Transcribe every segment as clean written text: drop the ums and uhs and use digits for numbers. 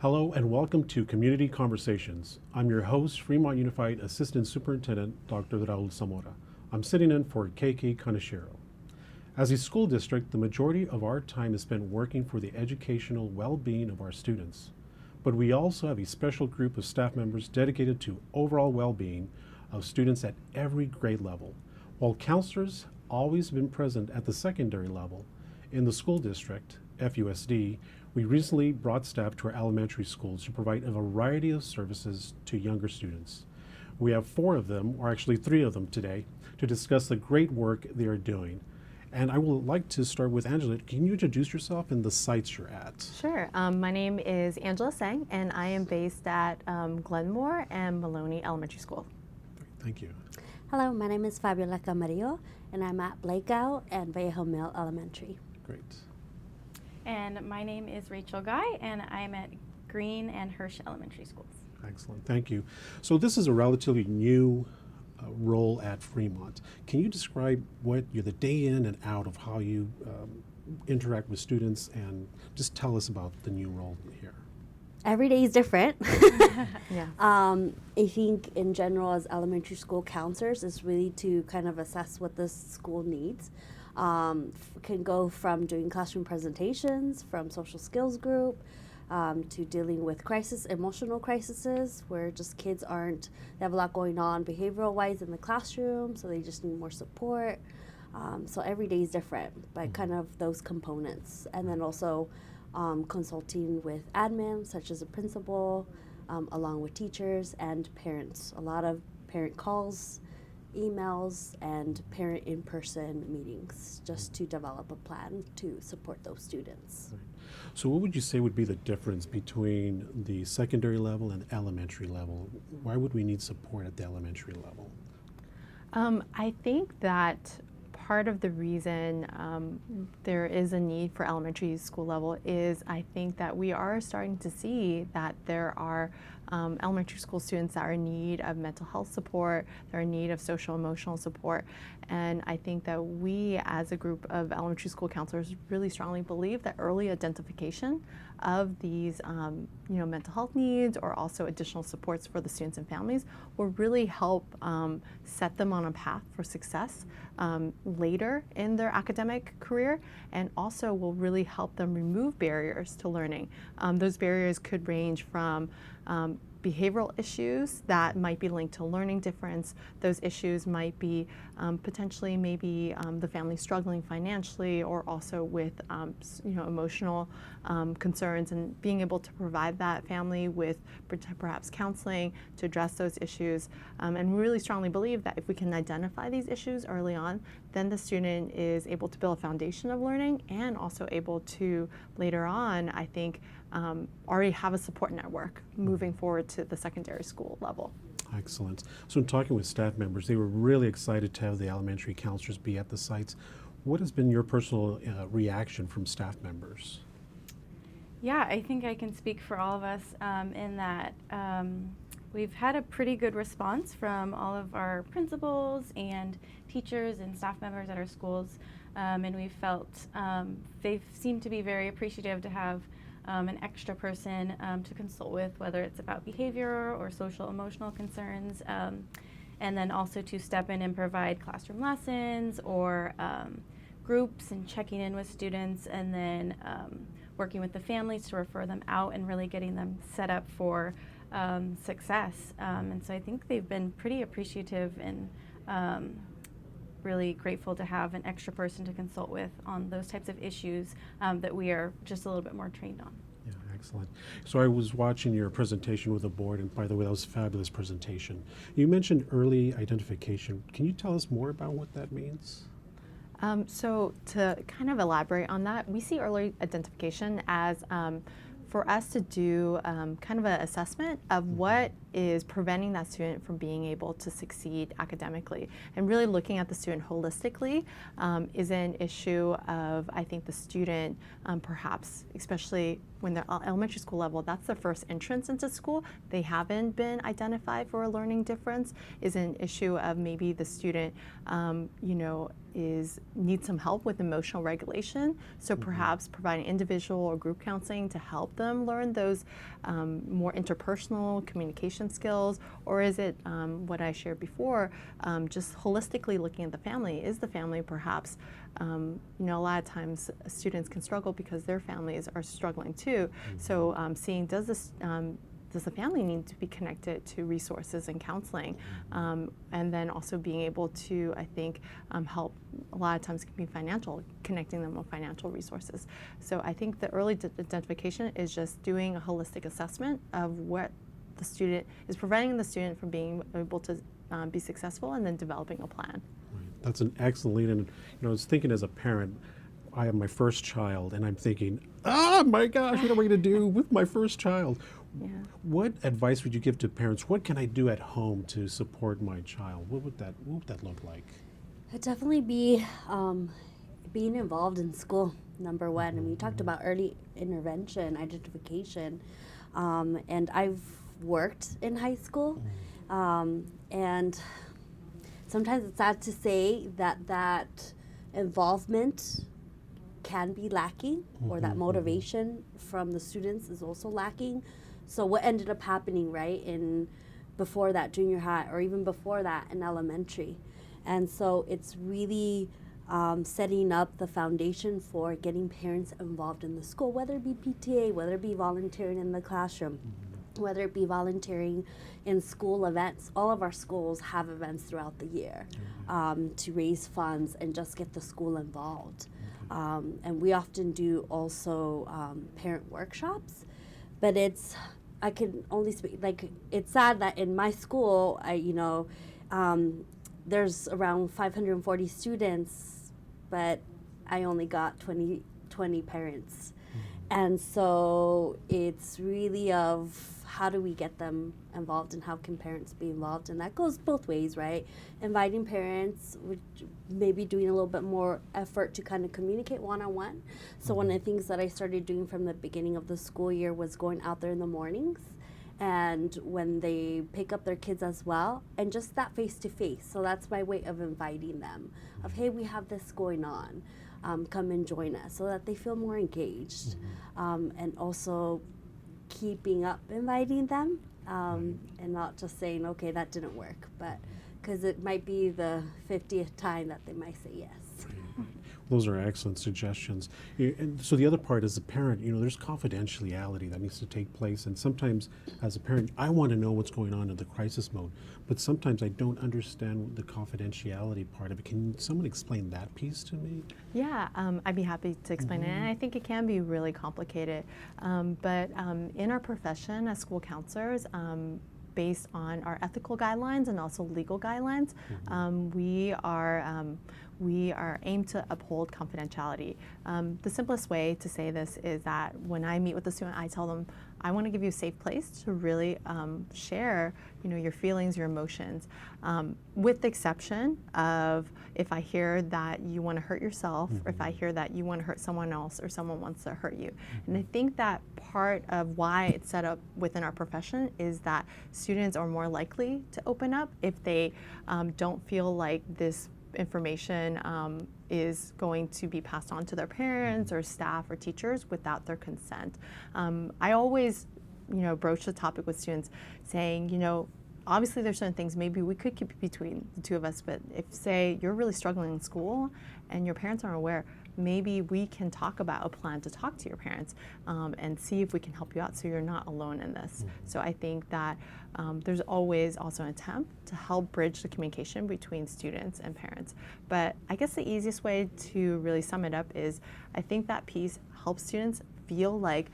Hello and welcome to Community Conversations. I'm your host, Fremont Unified Assistant Superintendent, Dr. Raul Zamora. I'm sitting in for KK Kaneshiro. As a school district, the majority of our time is spent working for the educational well-being of our students. But we also have a special group of staff members dedicated to overall well-being of students at every grade level. While counselors always been present at the secondary level, in the school district, FUSD, we recently brought staff to our elementary schools to provide a variety of services to younger students. We have 4 of them, or actually 3 of them today, to discuss the great work they are doing. And I would like to start with Angela. Can you introduce yourself and the sites you're at? Sure. My name is Angela Sang, and I am based at Glenmore and Maloney Elementary School. Thank you. Hello, my name is Fabiola Camarillo, and I'm at Blakeout and Vallejo Mill Elementary. Great. And my name is Rachel Guy, and I'm at Green and Hirsch Elementary Schools. Excellent. Thank you. So this is a relatively new role at Fremont. Can you describe what you're the day in and out of how you interact with students, and just tell us about the new role here? Every day is different. Yeah. I think in general as elementary school counselors is really to kind of assess what the school needs. Can go from doing classroom presentations, from social skills group, to dealing with emotional crises, where just kids they have a lot going on behavioral wise in the classroom, so they just need more support. So every day is different, but kind of those components. And then also consulting with admin, such as a principal, along with teachers and parents. A lot of parent calls, emails, and parent in-person meetings just to develop a plan to support those students. Right. So what would you say would be the difference between the secondary level and elementary level? Why would we need support at the elementary level? I think that part of the reason there is a need for elementary school level is I think that we are starting to see that there are elementary school students that are in need of mental health support, they're in need of social emotional support, and I think that we as a group of elementary school counselors really strongly believe that early identification of these mental health needs or also additional supports for the students and families will really help set them on a path for success later in their academic career, and also will really help them remove barriers to learning. Those barriers could range from behavioral issues that might be linked to learning difference. Those issues might be potentially maybe the family struggling financially, or also with emotional concerns, and being able to provide that family with perhaps counseling to address those issues. And we really strongly believe that if we can identify these issues early on, then the student is able to build a foundation of learning, and also able to later on, I think, already have a support network moving forward to the secondary school level. Excellent. So in talking with staff members, they were really excited to have the elementary counselors be at the sites. What has been your personal reaction from staff members? Yeah, I think I can speak for all of us in that we've had a pretty good response from all of our principals and teachers and staff members at our schools, and we felt they seem to be very appreciative to have an extra person to consult with, whether it's about behavior or social emotional concerns, and then also to step in and provide classroom lessons or groups and checking in with students, and then working with the families to refer them out and really getting them set up for success. And so I think they've been pretty appreciative and really grateful to have an extra person to consult with on those types of issues that we are just a little bit more trained on. Yeah, excellent. So I was watching your presentation with the board, and by the way, that was a fabulous presentation. You mentioned early identification. Can you tell us more about what that means? So to kind of elaborate on that, we see early identification as for us to do kind of an assessment of what is preventing that student from being able to succeed academically. And really looking at the student holistically is an issue of, I think, the student perhaps, especially when they're elementary school level, that's their first entrance into school. They haven't been identified for a learning difference, is an issue of maybe the student, needs some help with emotional regulation. So perhaps providing individual or group counseling to help them learn those more interpersonal communication skills, or is it what I shared before, just holistically looking at the family? Is the family perhaps, a lot of times students can struggle because their families are struggling too. So seeing does the family need to be connected to resources and counseling, and then also being able to, I think, help. A lot of times can be financial, connecting them with financial resources. So I think the early identification is just doing a holistic assessment of what the student is preventing the student from being able to be successful, and then developing a plan. Right. That's an excellent lead. And I was thinking as a parent, I have my first child, and I'm thinking, oh my gosh, what am I going to do with my first child? Yeah. What advice would you give to parents? What can I do at home to support my child? What would that look like? It'd definitely be being involved in school, number one. And we talked about early intervention, identification, and I've worked in high school, and sometimes it's sad to say that involvement can be lacking, or that motivation from the students is also lacking. So what ended up happening, right, before that junior high, or even before that in elementary. And so it's really setting up the foundation for getting parents involved in the school, whether it be PTA, whether it be volunteering in the classroom, whether it be volunteering in school events. All of our schools have events throughout the year to raise funds and just get the school involved. And we often do also parent workshops, but I can only speak, it's sad that in my school, there's around 540 students, but I only got 20 parents. And so it's really of how do we get them involved, and how can parents be involved? And that goes both ways, right? Inviting parents, maybe doing a little bit more effort to kind of communicate one-on-one. So one of the things that I started doing from the beginning of the school year was going out there in the mornings, and when they pick up their kids as well, and just that face-to-face. So that's my way of inviting them, of, hey, we have this going on. Come and join us, so that they feel more engaged, and also keeping up inviting them, and not just saying, okay, that didn't work, but because it might be the 50th time that they might say yes. Those are excellent suggestions. And so the other part is the parent, there's confidentiality that needs to take place. And sometimes as a parent, I want to know what's going on in the crisis mode, but sometimes I don't understand the confidentiality part of it. Can someone explain that piece to me? Yeah, I'd be happy to explain it. And I think it can be really complicated. But in our profession as school counselors, based on our ethical guidelines and also legal guidelines, we are aimed to uphold confidentiality. The simplest way to say this is that when I meet with a student, I tell them, I want to give you a safe place to really share, your feelings, your emotions, with the exception of if I hear that you want to hurt yourself, or if I hear that you want to hurt someone else, or someone wants to hurt you. And I think that part of why it's set up within our profession is that students are more likely to open up if they don't feel like this information is going to be passed on to their parents or staff or teachers without their consent. I always, broach the topic with students saying, obviously there's certain things maybe we could keep between the two of us, but if, say, you're really struggling in school and your parents aren't aware, maybe we can talk about a plan to talk to your parents and see if we can help you out so you're not alone in this. So I think that there's always also an attempt to help bridge the communication between students and parents. But I guess the easiest way to really sum it up is I think that piece helps students feel like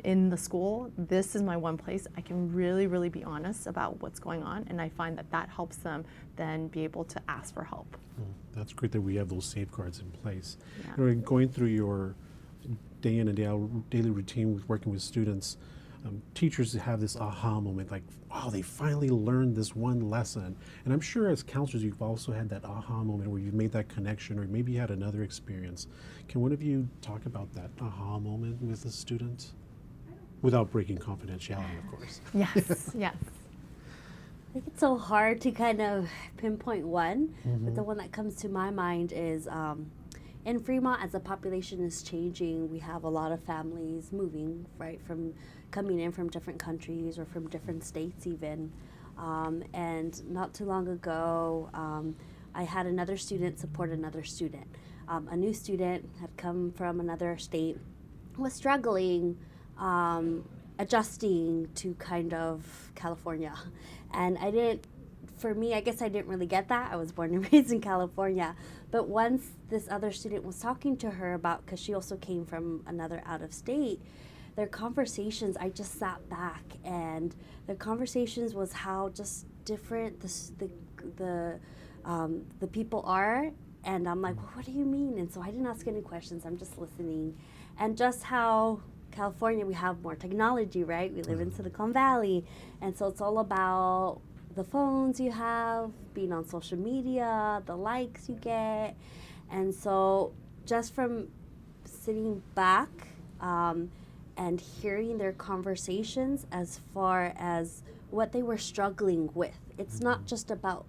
in the school, this is my one place I can really, really be honest about what's going on, and I find that helps them then be able to ask for help. That's great that we have those safeguards in place. Yeah. Going through your day in and day out daily routine with working with students, teachers have this aha moment, like, wow, they finally learned this one lesson. And I'm sure as counselors, you've also had that aha moment where you've made that connection, or maybe you had another experience. Can one of you talk about that aha moment with a student? Without breaking confidentiality, of course. Yes, yes. I think it's so hard to kind of pinpoint one, but the one that comes to my mind is in Fremont, as the population is changing, we have a lot of families moving, right, from coming in from different countries or from different states even. And not too long ago, I had another student support another student. A new student had come from another state, was struggling, adjusting to kind of California. And for me, I guess I didn't really get that. I was born and raised in California. But once this other student was talking to her about, because she also came from another out of state, their conversations, I just sat back, and their conversations was how just different the people are. And I'm like, well, what do you mean? And so I didn't ask any questions. I'm just listening. And just how California, we have more technology, right? We live in Silicon Valley. And so it's all about the phones you have, being on social media, the likes you get. And so just from sitting back and hearing their conversations as far as what they were struggling with, it's not just about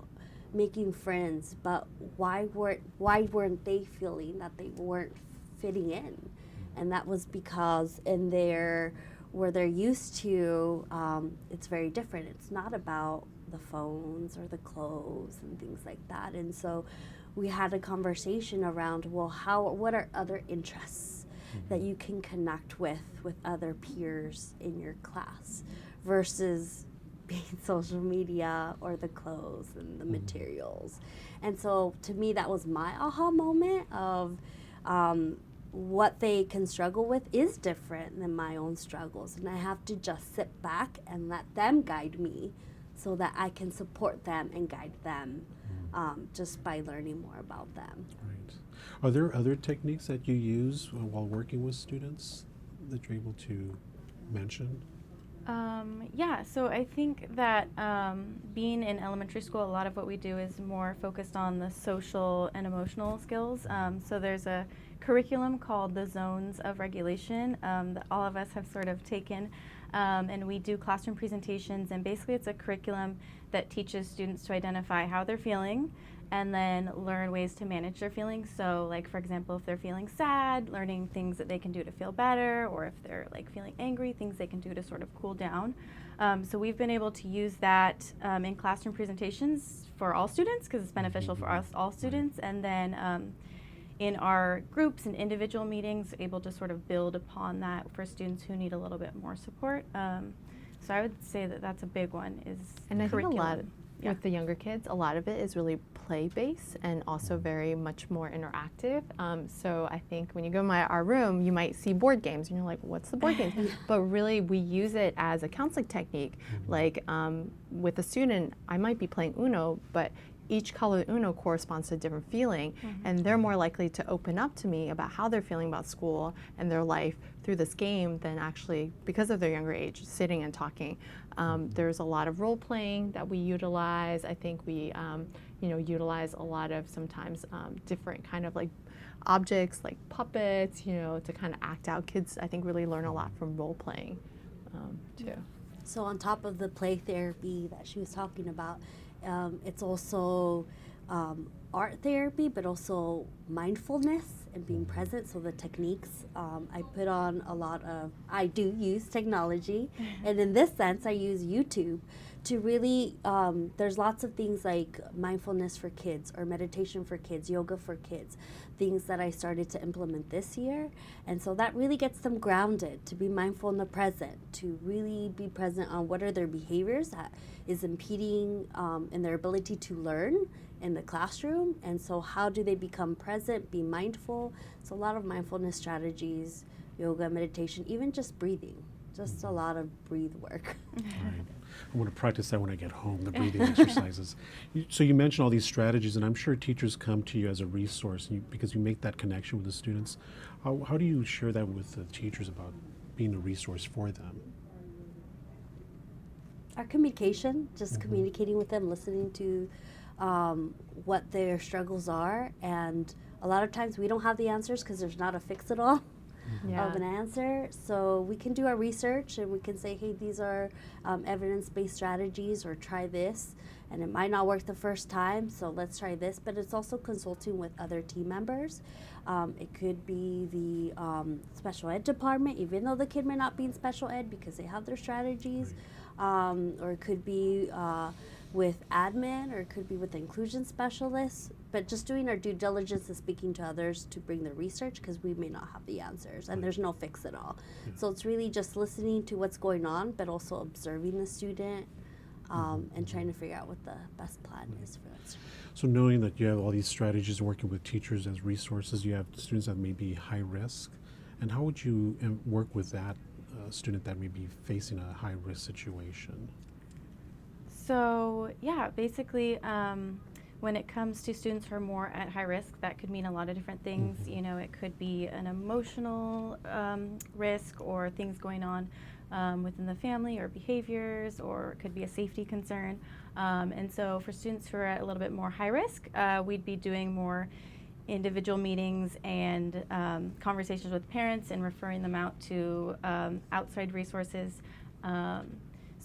making friends, but why weren't they feeling that they weren't fitting in? And that was because where they're used to, it's very different. It's not about the phones or the clothes and things like that. And so we had a conversation around, well, what are other interests that you can connect with other peers in your class versus being social media or the clothes and the materials. And so to me, that was my aha moment of what they can struggle with is different than my own struggles. And I have to just sit back and let them guide me so that I can support them and guide them just by learning more about them. Right. Are there other techniques that you use while working with students that you're able to mention? Yeah, so I think that being in elementary school, a lot of what we do is more focused on the social and emotional skills. So there's a curriculum called the Zones of Regulation that all of us have sort of taken, and we do classroom presentations, and basically it's a curriculum that teaches students to identify how they're feeling and then learn ways to manage their feelings. So like, for example, if they're feeling sad, learning things that they can do to feel better, or if they're like feeling angry, things they can do to sort of cool down. So we've been able to use that in classroom presentations for all students because it's beneficial for us all students, and then in our groups and individual meetings, able to sort of build upon that for students who need a little bit more support. So I would say that that's a big one, is And I think a curriculum. lot with the younger kids, a lot of it is really play-based and also very much more interactive. So I think when you go in our room, you might see board games and you're like, what's the board game? But really we use it as a counseling technique. Like with a student, I might be playing Uno, but each color Uno corresponds to a different feeling, and they're more likely to open up to me about how they're feeling about school and their life through this game than actually, because of their younger age, sitting and talking. There's a lot of role playing that we utilize. I think we utilize a lot of sometimes different kind of like objects like puppets, to kind of act out. Kids, I think, really learn a lot from role playing too. So on top of the play therapy that she was talking about, it's also art therapy, but also mindfulness and being present. So the techniques, I do use technology, and in this sense, I use YouTube to really, there's lots of things like mindfulness for kids or meditation for kids, yoga for kids, things that I started to implement this year. And so that really gets them grounded to be mindful in the present, to really be present on what are their behaviors that is impeding in their ability to learn in the classroom. And so how do they become present, be mindful? So a lot of mindfulness strategies, yoga, meditation, even just breathing, just a lot of breathe work. Right. I want to practice that when I get home, the breathing exercises. So you mentioned all these strategies, and I'm sure teachers come to you as a resource because you make that connection with the students. How do you share that with the teachers about being a resource for them? Our communication, just communicating with them, listening to what their struggles are, and a lot of times we don't have the answers because there's not a fix-it-all of an answer. So we can do our research and we can say, hey, these are evidence-based strategies, or try this, and it might not work the first time, so let's try this. But it's also consulting with other team members. It could be the special ed department, even though the kid may not be in special ed, because they have their strategies. Or it could be with admin, or it could be with the inclusion specialists. But just doing our due diligence and speaking to others to bring the research, because we may not have the answers, and there's no fix at all. So it's really just listening to what's going on, but also observing the student and trying to figure out what the best plan is for that student. So knowing that you have all these strategies, working with teachers as resources, you have students that may be high risk, and how would you work with that student that may be facing a high risk situation? So yeah, basically, when it comes to students who are more at high risk, that could mean a lot of different things. You know, it could be an emotional risk, or things going on within the family, or behaviors, or it could be a safety concern. And so for students who are at a little bit more high risk, we'd be doing more individual meetings and conversations with parents, and referring them out to outside resources.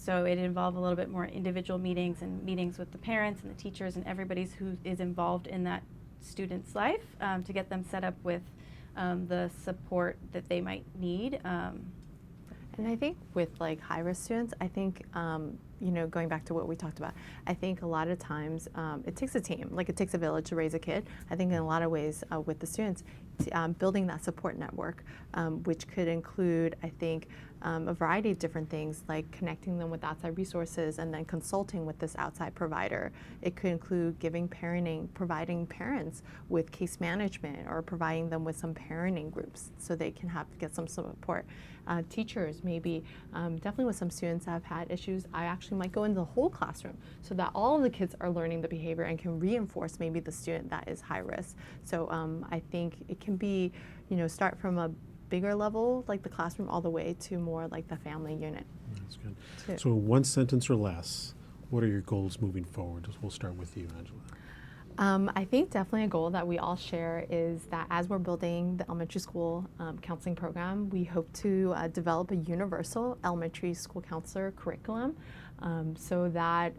So it involved a little bit more individual meetings, and meetings with the parents and the teachers and everybody who is involved in that student's life, to get them set up with the support that they might need. And I think with like high risk students, I think, you know, going back to what we talked about, I think a lot of times it takes a team, like it takes a village to raise a kid. I think in a lot of ways with the students, building that support network, which could include, I think, a variety of different things, like connecting them with outside resources and then consulting with this outside provider. It could include providing parents with case management, or providing them with some parenting groups so they can get some support. Teachers, maybe, definitely with some students that have had issues, I actually might go into the whole classroom so that all of the kids are learning the behavior and can reinforce maybe the student that is high risk. So I think it can be, you know, start from a bigger level, like the classroom, all the way to more like the family unit. That's good. So one sentence or less, what are your goals moving forward? We'll start with you, Angela. I think definitely a goal that we all share is that as we're building the elementary school counseling program, we hope to develop a universal elementary school counselor curriculum, so that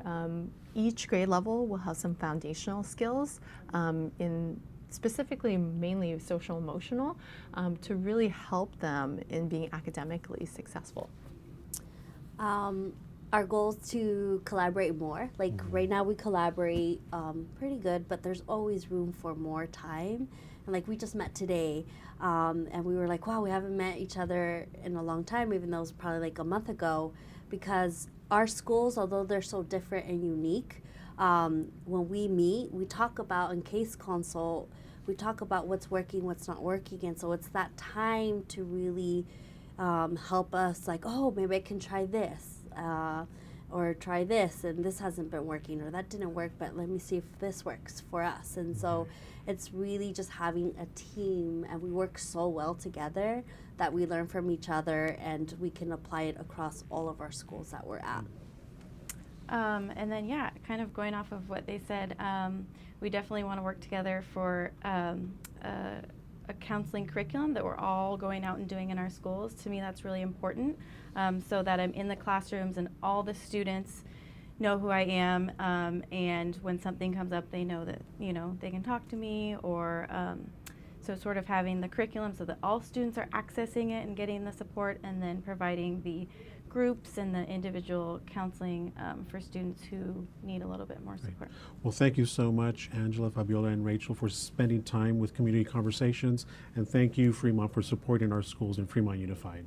each grade level will have some foundational skills in specifically mainly social emotional, to really help them in being academically successful. Our goal is to collaborate more. Like right now we collaborate pretty good, but there's always room for more time. And like we just met today, and we were like, wow, we haven't met each other in a long time, even though it was probably like a month ago, because our schools, although they're so different and unique, when we meet, we talk about in case consult, we talk about what's working, what's not working. And so it's that time to really help us, like, oh, maybe I can try this. Or try this, and this hasn't been working, or that didn't work, but let me see if this works for us. And so it's really just having a team, and we work so well together that we learn from each other, and we can apply it across all of our schools that we're at. And then, yeah, kind of going off of what they said, we definitely want to work together for a counseling curriculum that we're all going out and doing in our schools. To me, that's really important, so that I'm in the classrooms and all the students know who I am, and when something comes up, they know that, you know, they can talk to me, or so sort of having the curriculum so that all students are accessing it and getting the support, and then providing the groups and the individual counseling for students who need a little bit more support. Well, thank you so much, Angela, Fabiola, and Rachel, for spending time with Community Conversations, and thank you, Fremont, for supporting our schools in Fremont Unified.